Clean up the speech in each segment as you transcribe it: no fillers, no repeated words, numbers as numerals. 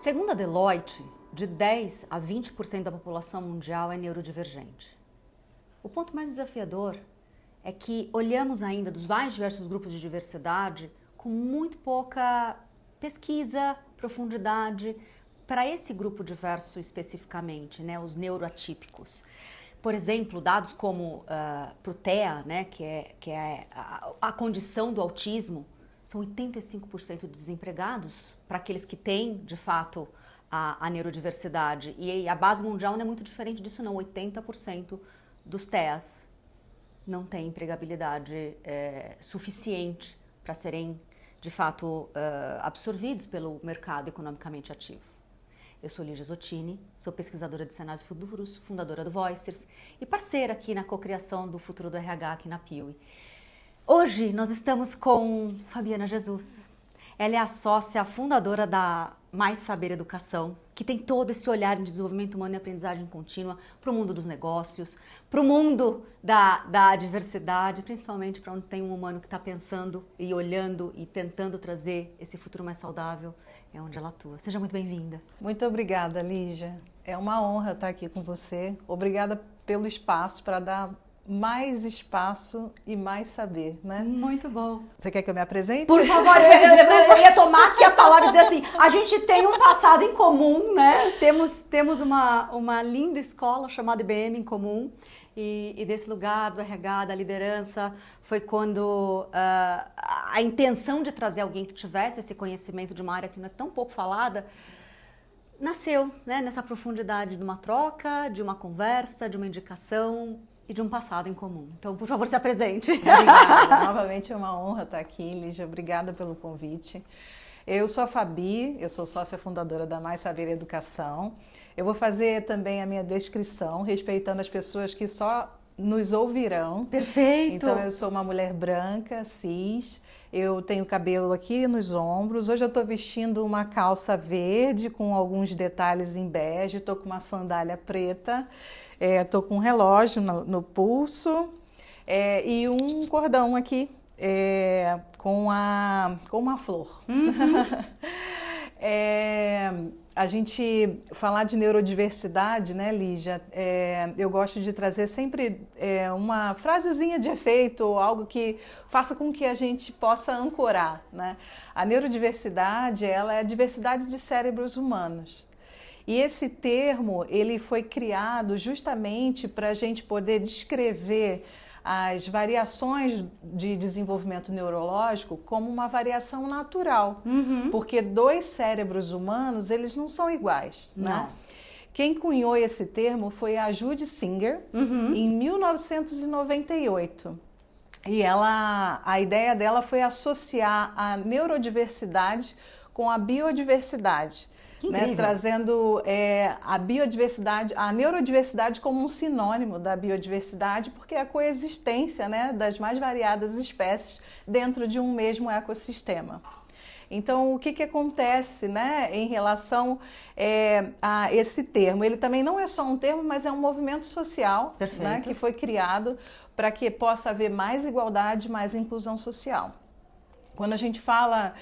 Segundo a Deloitte, de 10 a 20% da população mundial é neurodivergente. O ponto mais desafiador é que olhamos ainda dos mais diversos grupos de diversidade com muito pouca pesquisa, profundidade para esse grupo diverso especificamente, né, os neuroatípicos. Por exemplo, dados como para o TEA, né, que é a condição do autismo, são 85% de desempregados para aqueles que têm, de fato, a neurodiversidade. E a base mundial não é muito diferente disso, não. 80% dos TEAs não têm empregabilidade suficiente para serem, de fato, absorvidos pelo mercado economicamente ativo. Eu sou Lígia Zottini, sou pesquisadora de cenários futuros, fundadora do Voicers e parceira aqui na cocriação do futuro do RH aqui na Piuí. Hoje nós estamos com Fabiana Jesus. Ela é a sócia fundadora da Mais Saber Educação, que tem todo esse olhar em desenvolvimento humano e aprendizagem contínua para o mundo dos negócios, para o mundo da diversidade, principalmente para onde tem um humano que está pensando e olhando e tentando trazer esse futuro mais saudável, é onde ela atua. Seja muito bem-vinda. Muito obrigada, Lígia. É uma honra estar aqui com você. Obrigada pelo espaço para dar mais espaço e mais saber, né? Muito bom. Você quer que eu me apresente? Por favor, eu ia tomar aqui a palavra e dizer assim, a gente tem um passado em comum, né? Temos uma linda escola chamada IBM em comum e desse lugar do RH, da liderança, foi quando a intenção de trazer alguém que tivesse esse conhecimento de uma área que não é tão pouco falada, nasceu, né? Nessa profundidade de uma troca, de uma conversa, de uma indicação e de um passado em comum. Então, por favor, se apresente. Obrigada. Novamente é uma honra estar aqui, Lígia. Obrigada pelo convite. Eu sou a Fabi, eu sou sócia fundadora da Mais Saber Educação. Eu vou fazer também a minha descrição, respeitando as pessoas que só nos ouvirão. Perfeito! Então, eu sou uma mulher branca, cis, eu tenho cabelo aqui nos ombros. Hoje eu estou vestindo uma calça verde com alguns detalhes em bege, estou com uma sandália preta. Estou com um relógio no pulso e um cordão aqui com uma flor. Uhum. A gente falar de neurodiversidade, né, Lígia? Eu gosto de trazer sempre uma frasezinha de efeito ou algo que faça com que a gente possa ancorar, né? A neurodiversidade, ela é a diversidade de cérebros humanos. E esse termo, ele foi criado justamente para a gente poder descrever as variações de desenvolvimento neurológico como uma variação natural. Uhum. Porque dois cérebros humanos, eles não são iguais, né? Quem cunhou esse termo foi a Judy Singer, em 1998. E a ideia dela foi associar a neurodiversidade com a biodiversidade. Né, trazendo a biodiversidade, a neurodiversidade como um sinônimo da biodiversidade, porque é a coexistência, né, das mais variadas espécies dentro de um mesmo ecossistema. Então, o que acontece, né, em relação a esse termo? Ele também não é só um termo, mas é um movimento social, né, que foi criado para que possa haver mais igualdade, mais inclusão social. Quando a gente fala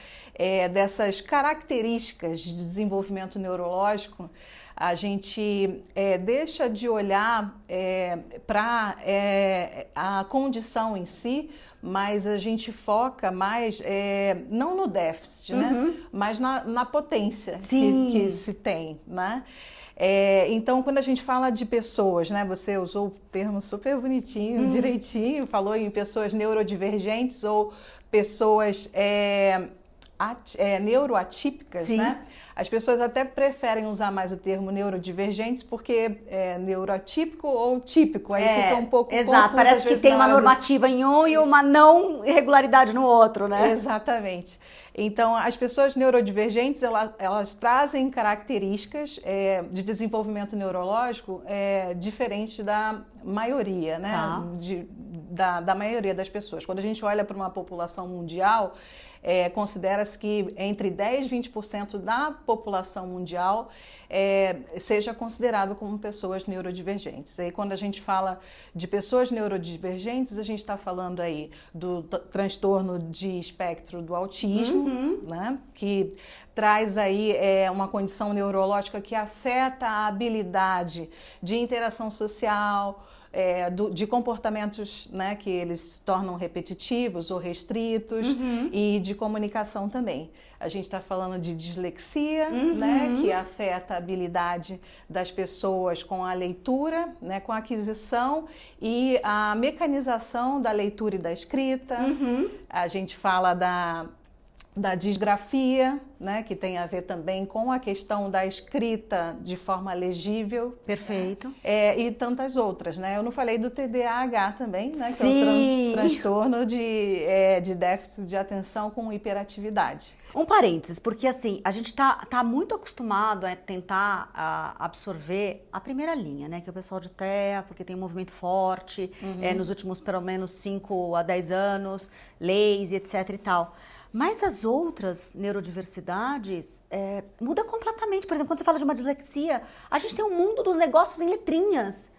dessas características de desenvolvimento neurológico, a gente deixa de olhar para a condição em si, mas a gente foca mais, não no déficit, né? Mas na potência que se tem, né? Então, quando a gente fala de pessoas, né, você usou o termo super bonitinho, direitinho, falou em pessoas neurodivergentes ou pessoas neuroatípicas, né? As pessoas até preferem usar mais o termo neurodivergentes porque é neuroatípico ou típico, aí fica um pouco confuso. Exato, parece que tem uma normativa em um e uma não irregularidade no outro, né? Exatamente. Então, as pessoas neurodivergentes, elas trazem características de desenvolvimento neurológico diferente da maioria, né? Da maioria das pessoas. Quando a gente olha para uma população mundial, considera-se que entre 10% e 20% da população mundial seja considerado como pessoas neurodivergentes. E quando a gente fala de pessoas neurodivergentes, a gente está falando aí do transtorno de espectro do autismo, né? Que traz aí uma condição neurológica que afeta a habilidade de interação social, de comportamentos, né, que eles se tornam repetitivos ou restritos, e de comunicação também. A gente está falando de dislexia, né, que afeta a habilidade das pessoas com a leitura, né, com a aquisição e a mecanização da leitura e da escrita. A gente fala da disgrafia, né, que tem a ver também com a questão da escrita de forma legível. Perfeito. E tantas outras, né? Eu não falei do TDAH também, né? Sim. Que é o transtorno de déficit de atenção com hiperatividade. Um parênteses, porque assim, a gente tá muito acostumado a tentar absorver a primeira linha, né? Que é o pessoal de TEA, porque tem um movimento forte, nos últimos pelo menos 5 a 10 anos, leis e etc e tal. Mas as outras neurodiversidades muda completamente. Por exemplo, quando você fala de uma dislexia, a gente tem um mundo dos negócios em letrinhas.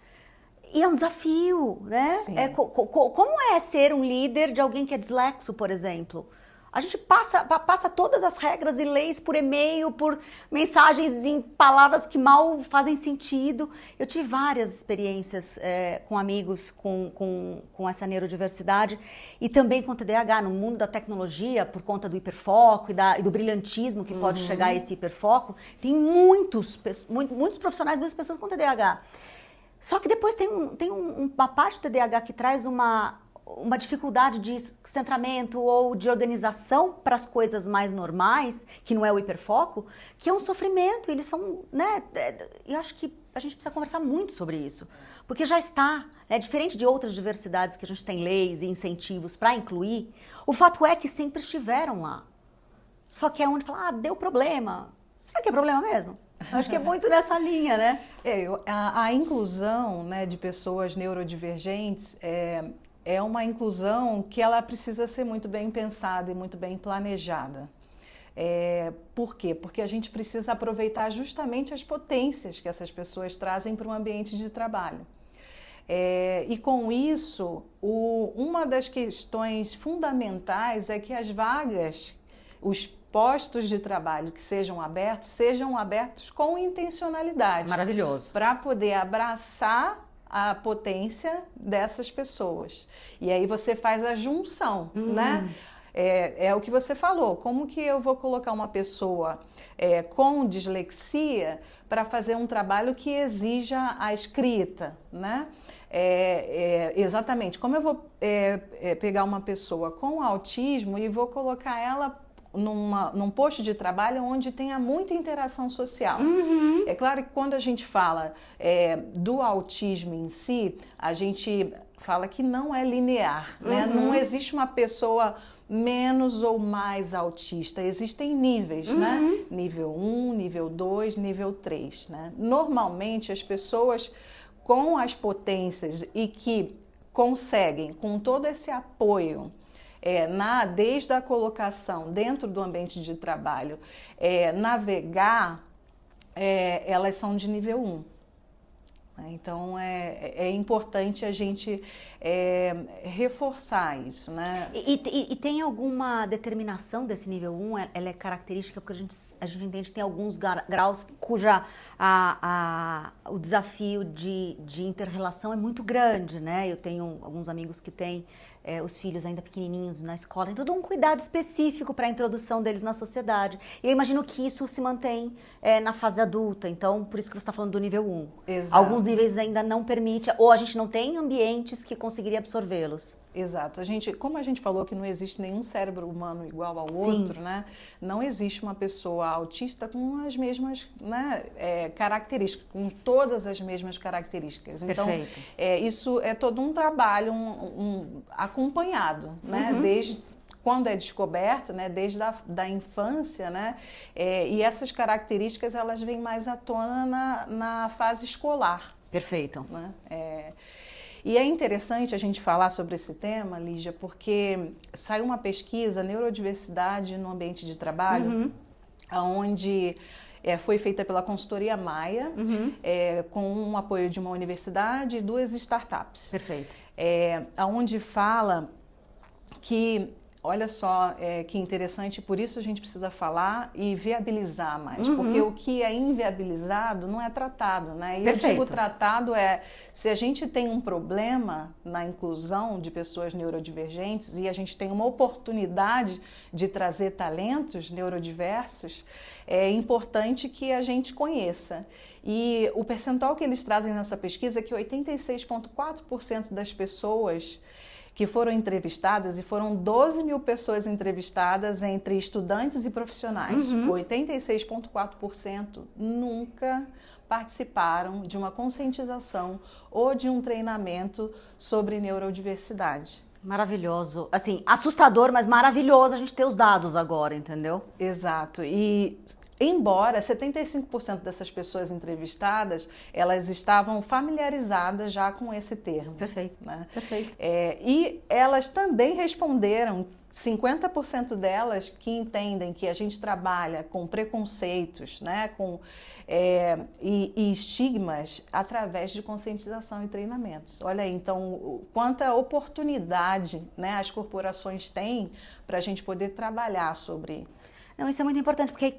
E é um desafio, né? Como é ser um líder de alguém que é dislexo, por exemplo? A gente passa todas as regras e leis por e-mail, por mensagens em palavras que mal fazem sentido. Eu tive várias experiências com amigos com essa neurodiversidade e também com TDAH no mundo da tecnologia, por conta do hiperfoco e do brilhantismo que pode chegar a esse hiperfoco. Tem muitos profissionais, muitas pessoas com TDAH. Só que depois tem uma parte do TDAH que traz uma dificuldade de centramento ou de organização para as coisas mais normais, que não é o hiperfoco, que é um sofrimento. Eles são, né? Eu acho que a gente precisa conversar muito sobre isso, porque já está, diferente de outras diversidades que a gente tem leis e incentivos para incluir, o fato é que sempre estiveram lá. Só que é onde fala, deu problema. Será que é problema mesmo? Eu acho que é muito nessa linha, né? A inclusão, né, de pessoas neurodivergentes é uma inclusão que ela precisa ser muito bem pensada e muito bem planejada. Por quê? Porque a gente precisa aproveitar justamente as potências que essas pessoas trazem para o ambiente de trabalho. E com isso, uma das questões fundamentais é que as vagas, os postos de trabalho que sejam abertos com intencionalidade. Maravilhoso. Para poder abraçar a potência dessas pessoas. E aí você faz a junção, né? É o que você falou. Como que eu vou colocar uma pessoa com dislexia para fazer um trabalho que exija a escrita, né? Exatamente. Como eu vou pegar uma pessoa com autismo e vou colocar ela num posto de trabalho onde tenha muita interação social. É claro que quando a gente fala do autismo em si, a gente fala que não é linear, né? Não existe uma pessoa menos ou mais autista, existem níveis, né? Nível 1, nível 2, nível 3, né? Normalmente as pessoas com as potências e que conseguem, com todo esse apoio, desde a colocação dentro do ambiente de trabalho, navegar, elas são de nível 1. Então, é importante a gente reforçar isso, né? E tem alguma determinação desse nível 1? Ela é característica porque a gente entende que tem alguns graus cuja o desafio de inter-relação é muito grande, né? Eu tenho alguns amigos que têm os filhos ainda pequenininhos na escola, tem todo um cuidado específico para a introdução deles na sociedade. E eu imagino que isso se mantém na fase adulta, então por isso que você está falando do nível 1. Exato. Alguns níveis ainda não permite, ou a gente não tem ambientes que conseguiria absorvê-los. Exato. Como a gente falou que não existe nenhum cérebro humano igual ao outro, né? Não existe uma pessoa autista com as mesmas, né, características, com todas as mesmas características. Então, isso é todo um trabalho acompanhado, né? Desde quando é descoberto, né? Desde da infância, né? E essas características elas vêm mais à tona na fase escolar. Perfeito. Né? E é interessante a gente falar sobre esse tema, Lígia, porque saiu uma pesquisa, Neurodiversidade no Ambiente de Trabalho, onde foi feita pela consultoria Maia, com um apoio de uma universidade e 2 startups. Perfeito. Onde fala que olha só que interessante, por isso a gente precisa falar e viabilizar mais, porque o que é inviabilizado não é tratado, né? E Perfeito. eu digo tratado se a gente tem um problema na inclusão de pessoas neurodivergentes e a gente tem uma oportunidade de trazer talentos neurodiversos, é importante que a gente conheça. E o percentual que eles trazem nessa pesquisa é que 86,4% das pessoas que foram entrevistadas, e foram 12 mil pessoas entrevistadas entre estudantes e profissionais, 86,4% nunca participaram de uma conscientização ou de um treinamento sobre neurodiversidade. Maravilhoso. Assim, assustador, mas maravilhoso a gente ter os dados agora, entendeu? Exato. E embora 75% dessas pessoas entrevistadas, elas estavam familiarizadas já com esse termo. Perfeito. Né? Perfeito. E elas também responderam, 50% delas que entendem que a gente trabalha com preconceitos, né, e estigmas através de conscientização e treinamentos. Olha aí, então, quanta oportunidade, né, as corporações têm para a gente poder trabalhar sobre. Não, isso é muito importante, porque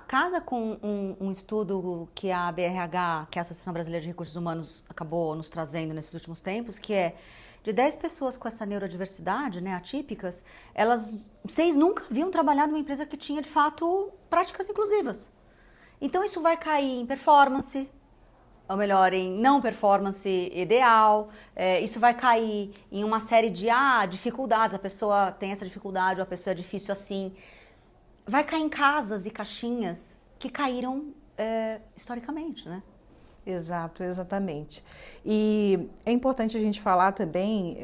casa com um estudo que a ABRH, que é a Associação Brasileira de Recursos Humanos, acabou nos trazendo nesses últimos tempos, que é de 10 pessoas com essa neurodiversidade, né, atípicas, 6 nunca haviam trabalhado numa empresa que tinha, de fato, práticas inclusivas. Então, isso vai cair em performance, ou melhor, em não performance ideal, isso vai cair em uma série de dificuldades, a pessoa tem essa dificuldade, ou a pessoa é difícil assim. Vai cair em casas e caixinhas que caíram historicamente, né? Exato, exatamente. E é importante a gente falar também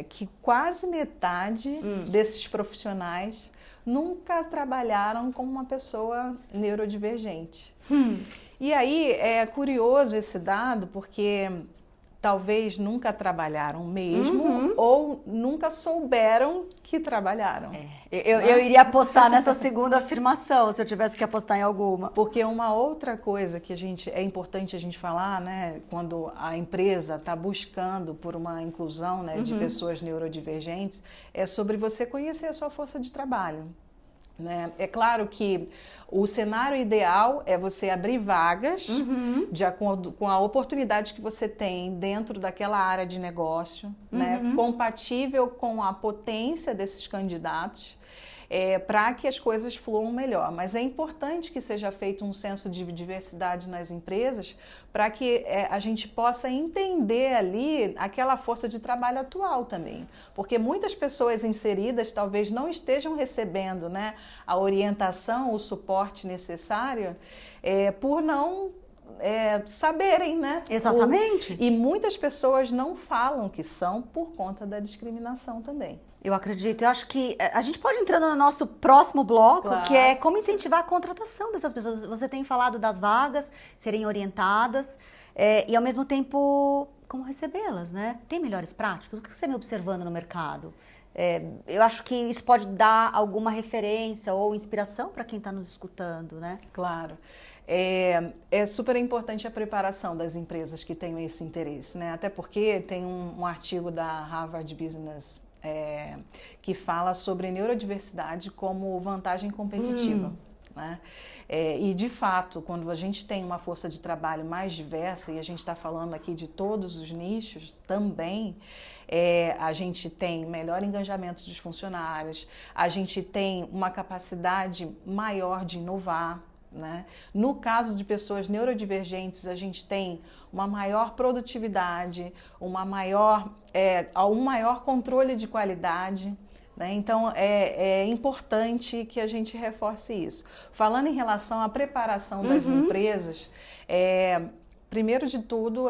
que quase metade desses profissionais nunca trabalharam com uma pessoa neurodivergente. E aí é curioso esse dado porque talvez nunca trabalharam mesmo ou nunca souberam que trabalharam. Eu iria apostar nessa segunda afirmação, se eu tivesse que apostar em alguma. Porque uma outra coisa que é importante a gente falar, né, quando a empresa está buscando por uma inclusão, né, de pessoas neurodivergentes, é sobre você conhecer a sua força de trabalho. Né? É claro que o cenário ideal é você abrir vagas de acordo com a oportunidade que você tem dentro daquela área de negócio, né? Compatível com a potência desses candidatos, para que as coisas fluam melhor. Mas é importante que seja feito um senso de diversidade nas empresas para que a gente possa entender ali aquela força de trabalho atual também. Porque muitas pessoas inseridas talvez não estejam recebendo, né, a orientação, o suporte necessário por não saberem, né? Exatamente. E muitas pessoas não falam que são por conta da discriminação também. Eu acredito. Eu acho que a gente pode entrar no nosso próximo bloco, Claro. que é como incentivar a contratação dessas pessoas. Você tem falado das vagas serem orientadas e, ao mesmo tempo, como recebê-las, né? Tem melhores práticas? O que você vem observando no mercado? Eu acho que isso pode dar alguma referência ou inspiração para quem está nos escutando, né? Claro. É super importante a preparação das empresas que tenham esse interesse, né? Até porque tem um artigo da Harvard Business que fala sobre neurodiversidade como vantagem competitiva. Né? E de fato, quando a gente tem uma força de trabalho mais diversa, e a gente está falando aqui de todos os nichos também, a gente tem melhor engajamento dos funcionários, a gente tem uma capacidade maior de inovar. Né? No caso de pessoas neurodivergentes, a gente tem uma maior produtividade, um maior controle de qualidade. Né? Então, é importante que a gente reforce isso. Falando em relação à preparação das empresas, primeiro de tudo,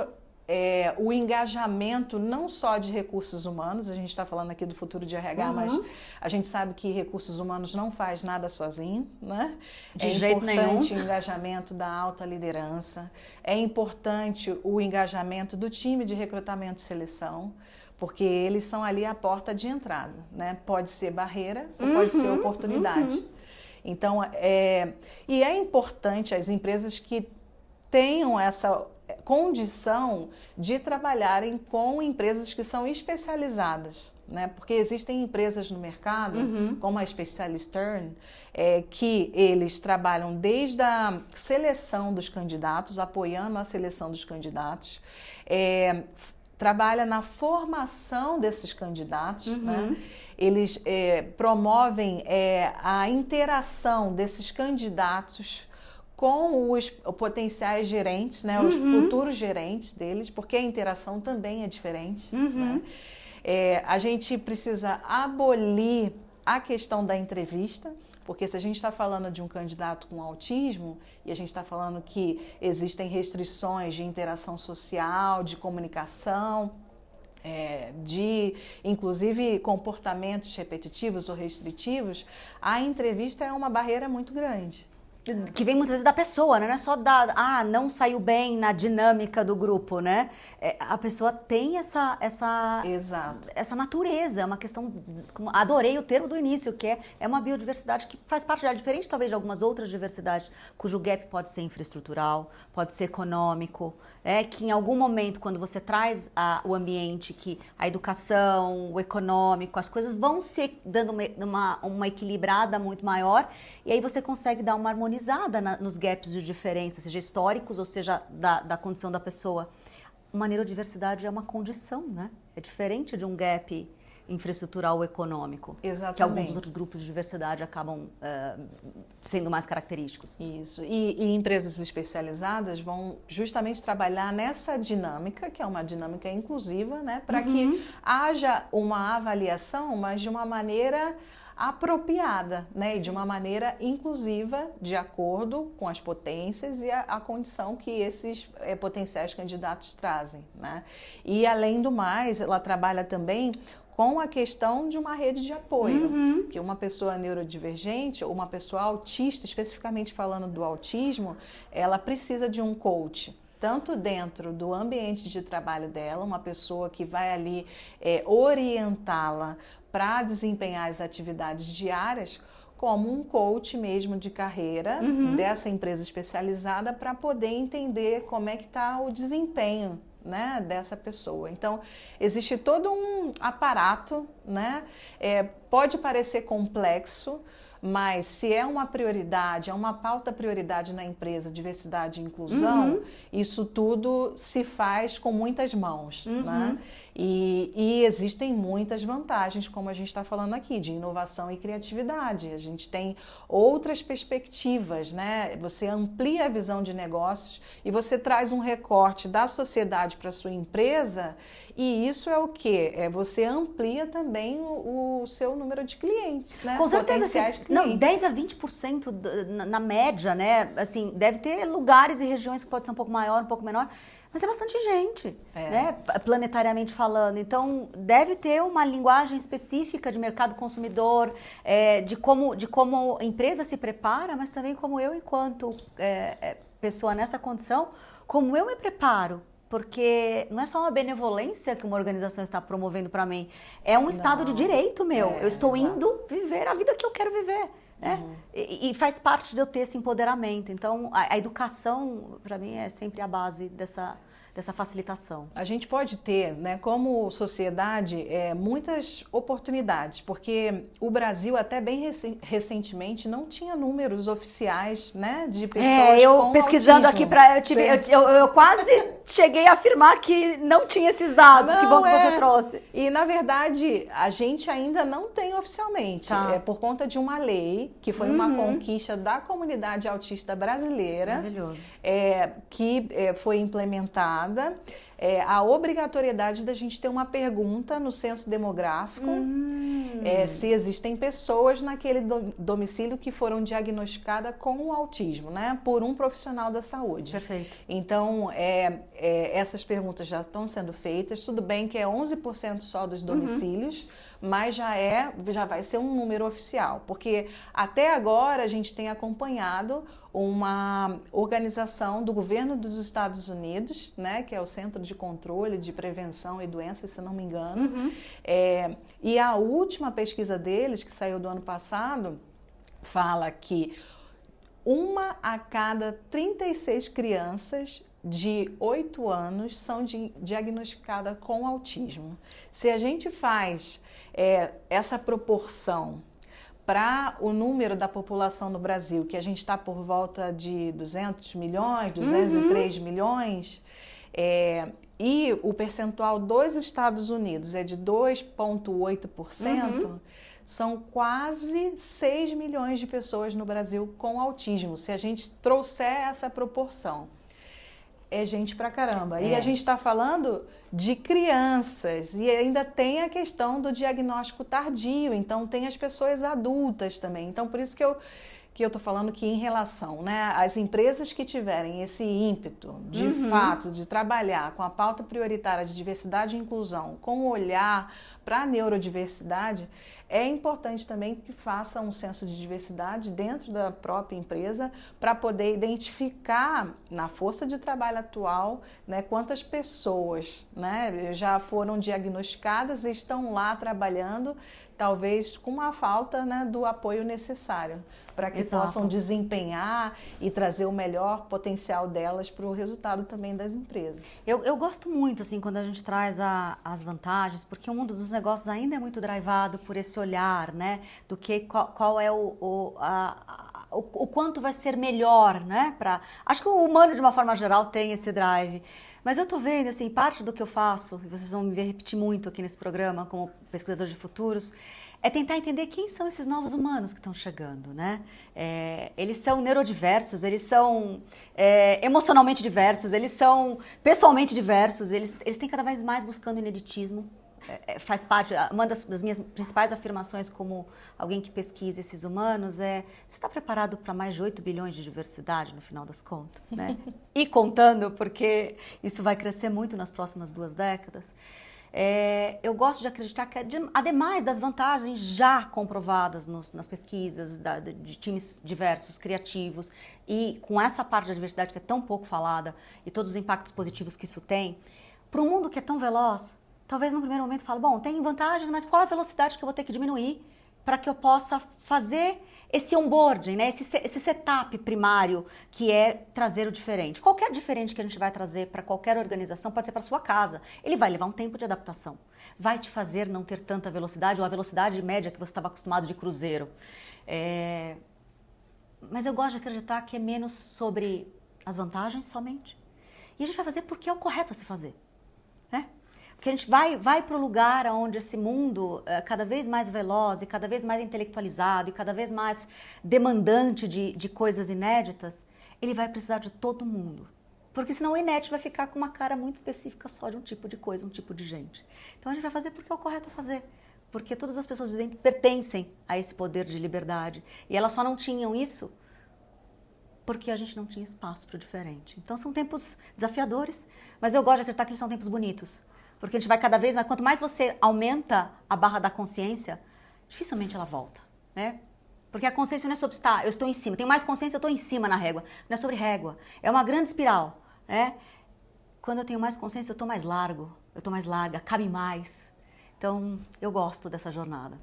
o engajamento não só de recursos humanos, a gente está falando aqui do futuro de RH, mas a gente sabe que recursos humanos não faz nada sozinho, né? De jeito nenhum. É importante o engajamento da alta liderança, é importante o engajamento do time de recrutamento e seleção, porque eles são ali a porta de entrada, né? Pode ser barreira ou pode ser oportunidade. Então, e é importante as empresas que tenham essa condição de trabalharem com empresas que são especializadas, né? Porque existem empresas no mercado, como a Specialist Turn, que eles trabalham desde a seleção dos candidatos, apoiando a seleção dos candidatos, trabalha na formação desses candidatos, né? Eles promovem a interação desses candidatos com os potenciais gerentes, né? Os futuros gerentes deles, porque a interação também é diferente. Né? A gente precisa abolir a questão da entrevista, porque se a gente está falando de um candidato com autismo e a gente está falando que existem restrições de interação social, de comunicação, de inclusive comportamentos repetitivos ou restritivos, a entrevista é uma barreira muito grande. Que vem muitas vezes da pessoa, né? Não é só não saiu bem na dinâmica do grupo, né? A pessoa tem essa natureza, é uma questão, adorei o termo do início, que é uma biodiversidade que faz parte dela, diferente talvez de algumas outras diversidades, cujo gap pode ser infraestrutural, pode ser econômico, que em algum momento, quando você traz o ambiente, que a educação, o econômico, as coisas vão se dando uma equilibrada muito maior, e aí você consegue dar uma harmonizada nos gaps de diferença, seja históricos ou seja da condição da pessoa. Uma neurodiversidade é uma condição, né? É diferente de um gap infraestrutural ou econômico. Exatamente. Que alguns outros grupos de diversidade acabam sendo mais característicos. Isso. E empresas especializadas vão justamente trabalhar nessa dinâmica, que é uma dinâmica inclusiva, né? Para que haja uma avaliação, mas de uma maneira apropriada, né? E de uma maneira inclusiva, de acordo com as potências e a condição que esses potenciais candidatos trazem, né? E além do mais, ela trabalha também com a questão de uma rede de apoio, que uma pessoa neurodivergente ou uma pessoa autista, especificamente falando do autismo, ela precisa de um coach, tanto dentro do ambiente de trabalho dela, uma pessoa que vai ali orientá-la para desempenhar as atividades diárias, como um coach mesmo de carreira dessa empresa especializada para poder entender como é que está o desempenho, né, dessa pessoa. Então, existe todo um aparato, né? Pode parecer complexo, mas se é uma prioridade, é uma pauta prioridade na empresa, diversidade e inclusão, isso tudo se faz com muitas mãos, né? E existem muitas vantagens, como a gente está falando aqui, de inovação e criatividade. A gente tem outras perspectivas, né? Você amplia a visão de negócios e você traz um recorte da sociedade para a sua empresa, e isso é o quê? Você amplia também o seu número de clientes, né? Com certeza, potenciais clientes. Não, 10 a 20% na média, né? Assim, deve ter lugares e regiões que pode ser um pouco maior, um pouco menor, mas é bastante gente, né? Planetariamente falando. Então, deve ter uma linguagem específica de mercado consumidor, de como a empresa se prepara, mas também como eu, enquanto pessoa nessa condição, como eu me preparo. Porque não é só uma benevolência que uma organização está promovendo para mim, é um estado de direito meu. Eu estou indo viver a vida que eu quero viver. E faz parte de eu ter esse empoderamento. Então, a educação, para mim, é sempre a base dessa facilitação. A gente pode ter, né, como sociedade, muitas oportunidades, porque o Brasil, até bem recentemente, não tinha números oficiais, né, de pessoas com pesquisando autismo. aqui, eu quase cheguei a afirmar que não tinha esses dados. Que bom que você trouxe. E, na verdade, a gente ainda não tem oficialmente. Tá. Por conta de uma lei, que foi uma conquista da comunidade autista brasileira. Maravilhoso. Que foi implementada. A obrigatoriedade da gente ter uma pergunta no censo demográfico se existem pessoas naquele domicílio que foram diagnosticadas com o autismo, né, por um profissional da saúde. Perfeito. Então, essas perguntas já estão sendo feitas. Tudo bem que é 11% só dos domicílios, mas já vai ser um número oficial, porque até agora a gente tem acompanhado uma organização do governo dos Estados Unidos, né, que é o Centro de Controle de Prevenção e Doenças, se não me engano, e a última pesquisa deles, que saiu do ano passado, fala que 1 a cada 36 crianças de 8 anos são diagnosticadas com autismo. Se a gente faz essa proporção para o número da população no Brasil, que a gente está por volta de 200 milhões, 203 milhões, e o percentual dos Estados Unidos é de 2,8%, são quase 6 milhões de pessoas no Brasil com autismo, se a gente trouxer essa proporção. É gente pra caramba. E a gente está falando de crianças e ainda tem a questão do diagnóstico tardio, então tem as pessoas adultas também. Então por isso que eu estou falando que em relação, né, às empresas que tiverem esse ímpeto de fato de trabalhar com a pauta prioritária de diversidade e inclusão, com o olhar para a neurodiversidade, é importante também que faça um senso de diversidade dentro da própria empresa para poder identificar na força de trabalho atual, né, quantas pessoas, né, já foram diagnosticadas e estão lá trabalhando, talvez com uma falta, né, do apoio necessário para que possam desempenhar e trazer o melhor potencial delas para o resultado também das empresas. Eu gosto muito, assim, quando a gente traz as vantagens, porque o mundo dos negócios ainda é muito drivado por esse olhar, né, do que qual é o quanto vai ser melhor, né, acho que o humano, de uma forma geral, tem esse drive. Mas eu tô vendo, assim, parte do que eu faço, e vocês vão me ver repetir muito aqui nesse programa como pesquisador de futuros, é tentar entender quem são esses novos humanos que estão chegando, né? Eles são neurodiversos, eles são emocionalmente diversos, eles são pessoalmente diversos, eles têm cada vez mais buscando ineditismo. Faz parte, uma das minhas principais afirmações como alguém que pesquisa esses humanos você está preparado para mais de 8 bilhões de diversidade no final das contas, né? E contando, porque isso vai crescer muito nas próximas 2 décadas. Eu gosto de acreditar que, ademais das vantagens já comprovadas nas pesquisas de times diversos, criativos, e com essa parte da diversidade que é tão pouco falada e todos os impactos positivos que isso tem, para um mundo que é tão veloz, talvez no primeiro momento fale, bom, tem vantagens, mas qual a velocidade que eu vou ter que diminuir para que eu possa fazer esse onboarding, né? esse setup primário que é trazer o diferente. Qualquer diferente que a gente vai trazer para qualquer organização pode ser para sua casa. Ele vai levar um tempo de adaptação. Vai te fazer não ter tanta velocidade ou a velocidade média que você estava acostumado de cruzeiro. Mas eu gosto de acreditar que é menos sobre as vantagens somente. E a gente vai fazer porque é o correto a se fazer, né? Porque a gente vai para o lugar onde esse mundo é cada vez mais veloz e cada vez mais intelectualizado e cada vez mais demandante de coisas inéditas, ele vai precisar de todo mundo. Porque senão o inédito vai ficar com uma cara muito específica só de um tipo de coisa, um tipo de gente. Então a gente vai fazer porque é o correto a fazer. Porque todas as pessoas pertencem a esse poder de liberdade. E elas só não tinham isso porque a gente não tinha espaço para o diferente. Então são tempos desafiadores, mas eu gosto de acreditar que eles são tempos bonitos. Porque a gente vai cada vez mais, quanto mais você aumenta a barra da consciência, dificilmente ela volta, né? Porque a consciência não é sobre estar, eu estou em cima, tenho mais consciência, eu estou em cima na régua. Não é sobre régua, é uma grande espiral, né? Quando eu tenho mais consciência, eu estou mais largo, eu estou mais larga, cabe mais. Então, eu gosto dessa jornada.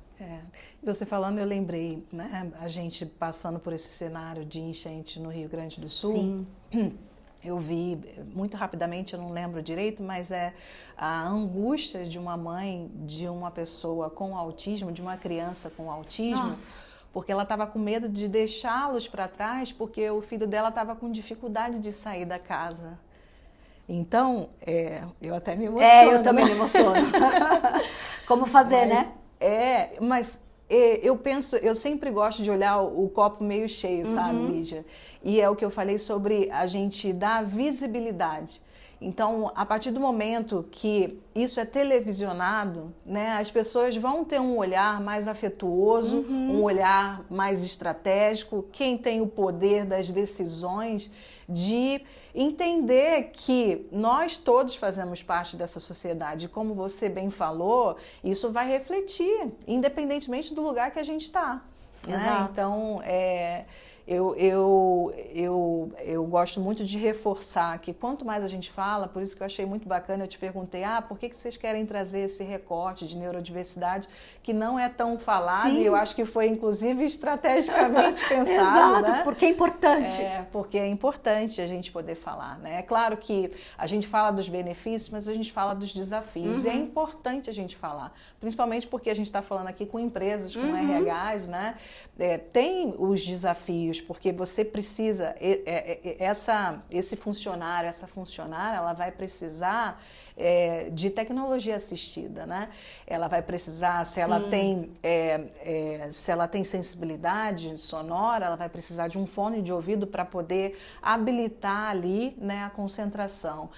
Você falando, eu lembrei, né? A gente passando por esse cenário de enchente no Rio Grande do Sul. Sim. Eu vi, muito rapidamente, eu não lembro direito, mas é a angústia de uma mãe, de uma pessoa com autismo, de uma criança com autismo. Nossa. Porque ela estava com medo de deixá-los para trás, porque o filho dela estava com dificuldade de sair da casa. Então, eu até me emociono. Eu também me emociono. Como fazer, né? Mas eu sempre gosto de olhar o copo meio cheio, sabe, Lígia? E é o que eu falei sobre a gente dar visibilidade. Então, a partir do momento que isso é televisionado, né, as pessoas vão ter um olhar mais afetuoso, um olhar mais estratégico, quem tem o poder das decisões, de entender que nós todos fazemos parte dessa sociedade. Como você bem falou, isso vai refletir, independentemente do lugar que a gente está. Né? Então, eu gosto muito de reforçar que quanto mais a gente fala, por isso que eu achei muito bacana, eu te perguntei, por que vocês querem trazer esse recorte de neurodiversidade que não é tão falado, Sim. e eu acho que foi inclusive estrategicamente pensado. Exato, né? Porque é importante. Porque é importante a gente poder falar, né? É claro que a gente fala dos benefícios, mas a gente fala dos desafios, e é importante a gente falar, principalmente porque a gente está falando aqui com empresas, com RHs, né? Tem os desafios, porque você precisa, esse funcionário, essa funcionária, ela vai precisar de tecnologia assistida, né? Ela vai precisar, se ela tem sensibilidade sonora, ela vai precisar de um fone de ouvido para poder habilitar ali, né, a concentração.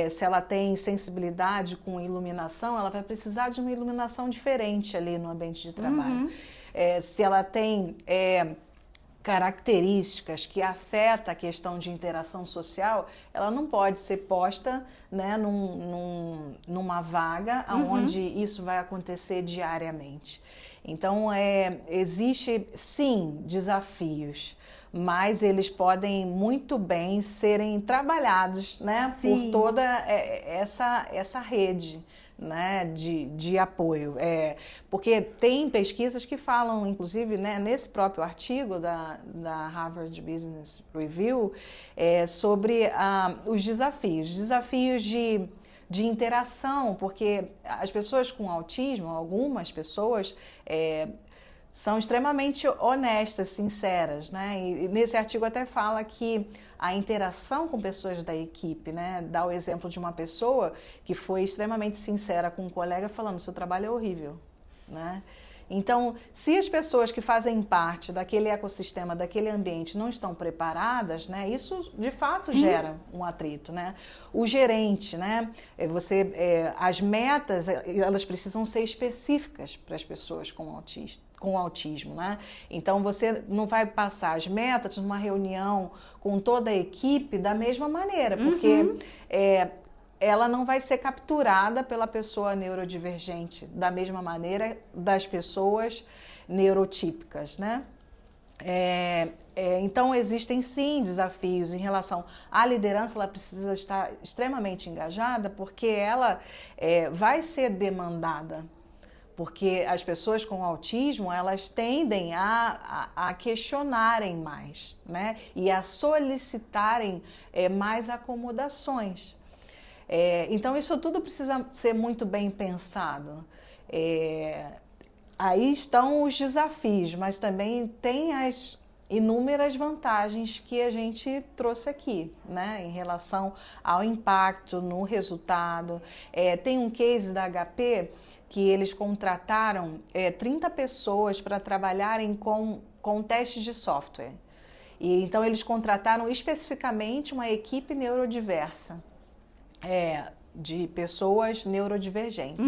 Se ela tem sensibilidade com iluminação, ela vai precisar de uma iluminação diferente ali no ambiente de trabalho. Se ela tem características que afetam a questão de interação social, ela não pode ser posta, né, numa vaga onde isso vai acontecer diariamente. Então, existe sim desafios, mas eles podem muito bem serem trabalhados, né, por toda essa rede, né, de apoio. Porque tem pesquisas que falam, inclusive, né, nesse próprio artigo da Harvard Business Review, sobre os desafios de interação, porque as pessoas com autismo, algumas pessoas, são extremamente honestas, sinceras, né? E nesse artigo até fala que a interação com pessoas da equipe, né? Dá o exemplo de uma pessoa que foi extremamente sincera com um colega falando, seu trabalho é horrível, né? Então, se as pessoas que fazem parte daquele ecossistema, daquele ambiente não estão preparadas, né, isso de fato gera um atrito, né? O gerente, né, as metas, elas precisam ser específicas para as pessoas com autismo, né? Então, você não vai passar as metas numa reunião com toda a equipe da mesma maneira, porque ela não vai ser capturada pela pessoa neurodivergente da mesma maneira das pessoas neurotípicas, né? Então, existem sim desafios em relação à liderança, ela precisa estar extremamente engajada, porque ela vai ser demandada. Porque as pessoas com autismo, elas tendem a questionarem mais, né? E a solicitarem mais acomodações. Então, isso tudo precisa ser muito bem pensado. Aí estão os desafios, mas também tem as inúmeras vantagens que a gente trouxe aqui, né, em relação ao impacto no resultado. Tem um case da HP que eles contrataram 30 pessoas para trabalharem com testes de software. E então, eles contrataram especificamente uma equipe neurodiversa. De pessoas neurodivergentes.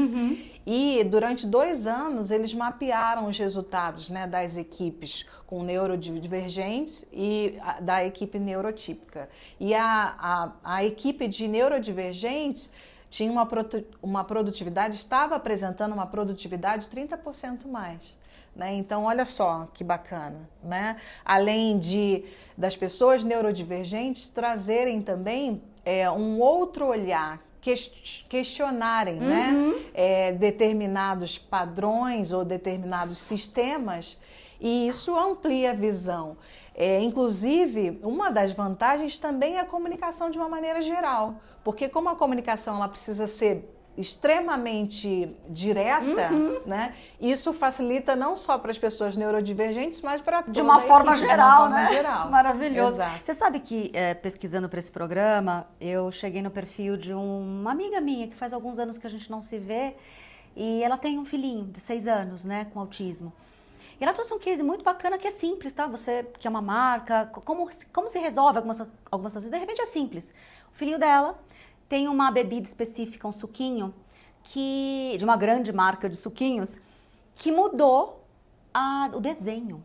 E durante 2 anos eles mapearam os resultados, né, das equipes com neurodivergentes e da equipe neurotípica. E a equipe de neurodivergentes tinha uma produtividade, estava apresentando uma produtividade 30% mais. Né? Então, olha só que bacana, né? Além das pessoas neurodivergentes trazerem também um outro olhar, questionarem, né? Determinados padrões ou determinados sistemas, e isso amplia a visão. Inclusive, uma das vantagens também é a comunicação de uma maneira geral, porque como a comunicação ela precisa ser extremamente direta, né? Isso facilita não só para as pessoas neurodivergentes, mas para toda de uma forma equipe, geral, de uma forma né? geral. Maravilhoso. Exato. Você sabe que, pesquisando para esse programa, eu cheguei no perfil de uma amiga minha que faz alguns anos que a gente não se vê, e ela tem um filhinho de 6 anos, né, com autismo. E ela trouxe um case muito bacana que é simples, tá? Você que é uma marca, como se resolve algumas situações. De repente é simples. O filhinho dela tem uma bebida específica, um suquinho, de uma grande marca de suquinhos, que mudou o desenho,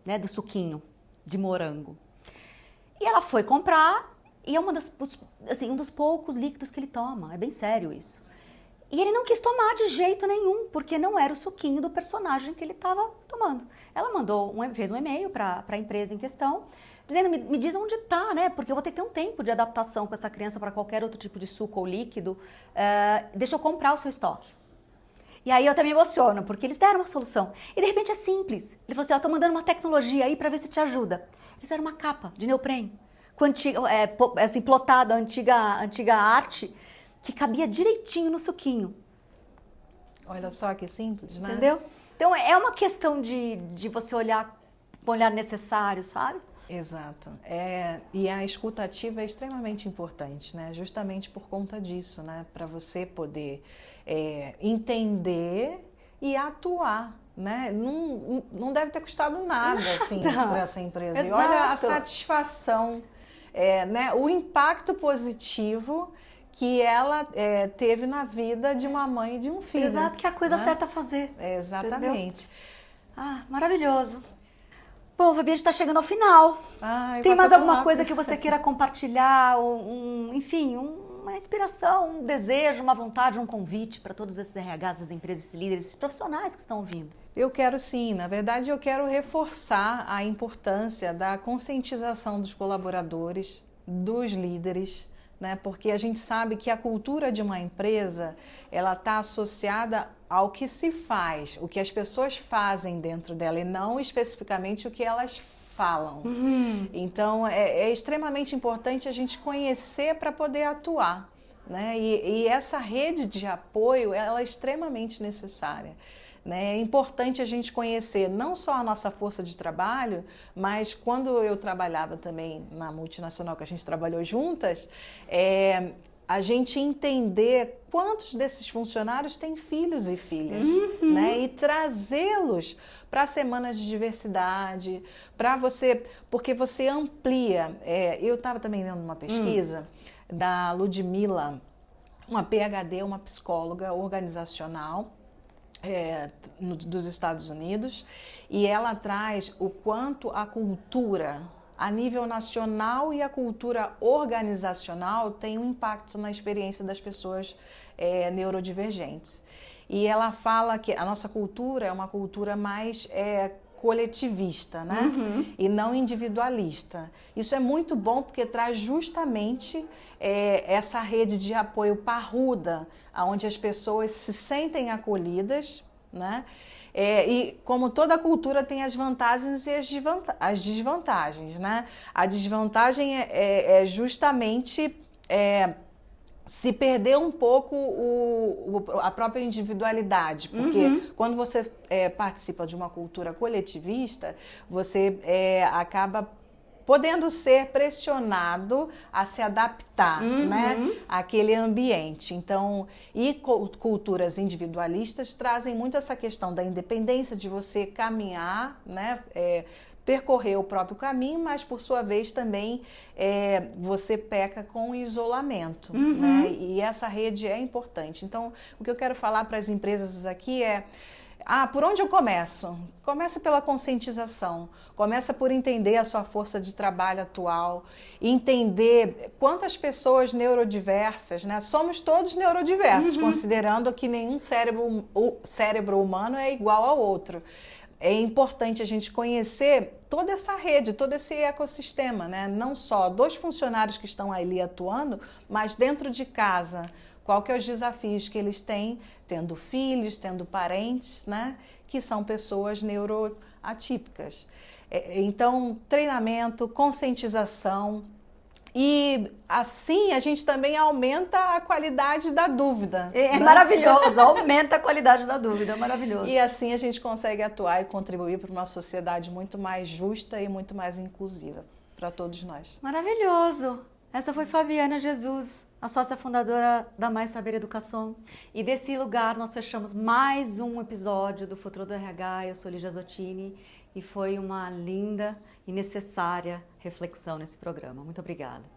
né, do suquinho de morango. E ela foi comprar, e é um dos poucos líquidos que ele toma, é bem sério isso. E ele não quis tomar de jeito nenhum, porque não era o suquinho do personagem que ele estava tomando. Ela fez um e-mail para a empresa em questão, dizendo, me diz onde está, né? Porque eu vou ter que ter um tempo de adaptação com essa criança para qualquer outro tipo de suco ou líquido. Deixa eu comprar o seu estoque. E aí eu até me emociono, porque eles deram uma solução. E de repente é simples. Ele falou assim, eu tô mandando uma tecnologia aí para ver se te ajuda. Eles fizeram uma capa de neoprene, com assim, plotada, antiga arte, que cabia direitinho no suquinho. Olha só que simples, né? Entendeu? Então é uma questão de você olhar com o olhar necessário, sabe? Exato. E a escuta ativa é extremamente importante, né? Justamente por conta disso, né? Para você poder entender e atuar, né? Não deve ter custado nada assim para essa empresa. Exato. E olha a satisfação, né? O impacto positivo que ela teve na vida de uma mãe e de um filho. Exato, que é a coisa né? certa a fazer. Exatamente. Entendeu? Maravilhoso. Bom, Fabi, a gente está chegando ao final. Tem mais tão alguma rápido. coisa que você queira compartilhar? Enfim, uma inspiração, um desejo, uma vontade, um convite para todos esses RHs, essas empresas, esses líderes, esses profissionais que estão ouvindo? Eu quero sim, na verdade eu quero reforçar a importância da conscientização dos colaboradores, dos líderes, né? Porque a gente sabe que a cultura de uma empresa, ela está associada ao que se faz, o que as pessoas fazem dentro dela e não especificamente o que elas falam. Então é extremamente importante a gente conhecer para poder atuar, né? E essa rede de apoio, ela é extremamente necessária. É importante a gente conhecer não só a nossa força de trabalho, mas quando eu trabalhava também na multinacional que a gente trabalhou juntas, a gente entender quantos desses funcionários têm filhos e filhas, né? E trazê-los para semanas de diversidade, porque você amplia. Eu estava também lendo uma pesquisa da Ludmila, uma PhD, uma psicóloga organizacional, dos Estados Unidos, e ela traz o quanto a cultura a nível nacional e a cultura organizacional tem um impacto na experiência das pessoas neurodivergentes. E ela fala que a nossa cultura é uma cultura mais coletivista, né? E não individualista. Isso é muito bom porque traz justamente essa rede de apoio parruda, onde as pessoas se sentem acolhidas, né? E como toda cultura tem as vantagens e as desvantagens, né? A desvantagem é justamente se perder um pouco a própria individualidade, porque quando você participa de uma cultura coletivista, você acaba podendo ser pressionado a se adaptar, né, àquele ambiente. Então, e culturas individualistas trazem muito essa questão da independência, de você caminhar, né, percorrer o próprio caminho, mas por sua vez também você peca com o isolamento, né? E essa rede é importante. Então, o que eu quero falar para as empresas aqui por onde eu começo? Começa pela conscientização, começa por entender a sua força de trabalho atual, entender quantas pessoas neurodiversas, né? Somos todos neurodiversos, considerando que nenhum cérebro humano é igual ao outro. É importante a gente conhecer toda essa rede, todo esse ecossistema, né? Não só dos funcionários que estão ali atuando, mas dentro de casa. Qual que é os desafios que eles têm, tendo filhos, tendo parentes, né? Que são pessoas neuroatípicas. Então, treinamento, conscientização. E assim a gente também aumenta a qualidade da dúvida. É maravilhoso, aumenta a qualidade da dúvida, é maravilhoso. E assim a gente consegue atuar e contribuir para uma sociedade muito mais justa e muito mais inclusiva para todos nós. Maravilhoso! Essa foi Fabiana Jesus, a sócia fundadora da Mais Saber Educação. E desse lugar nós fechamos mais um episódio do Futuro do RH. Eu sou Lígia Zottini e foi uma linda e necessária reflexão nesse programa. Muito obrigada.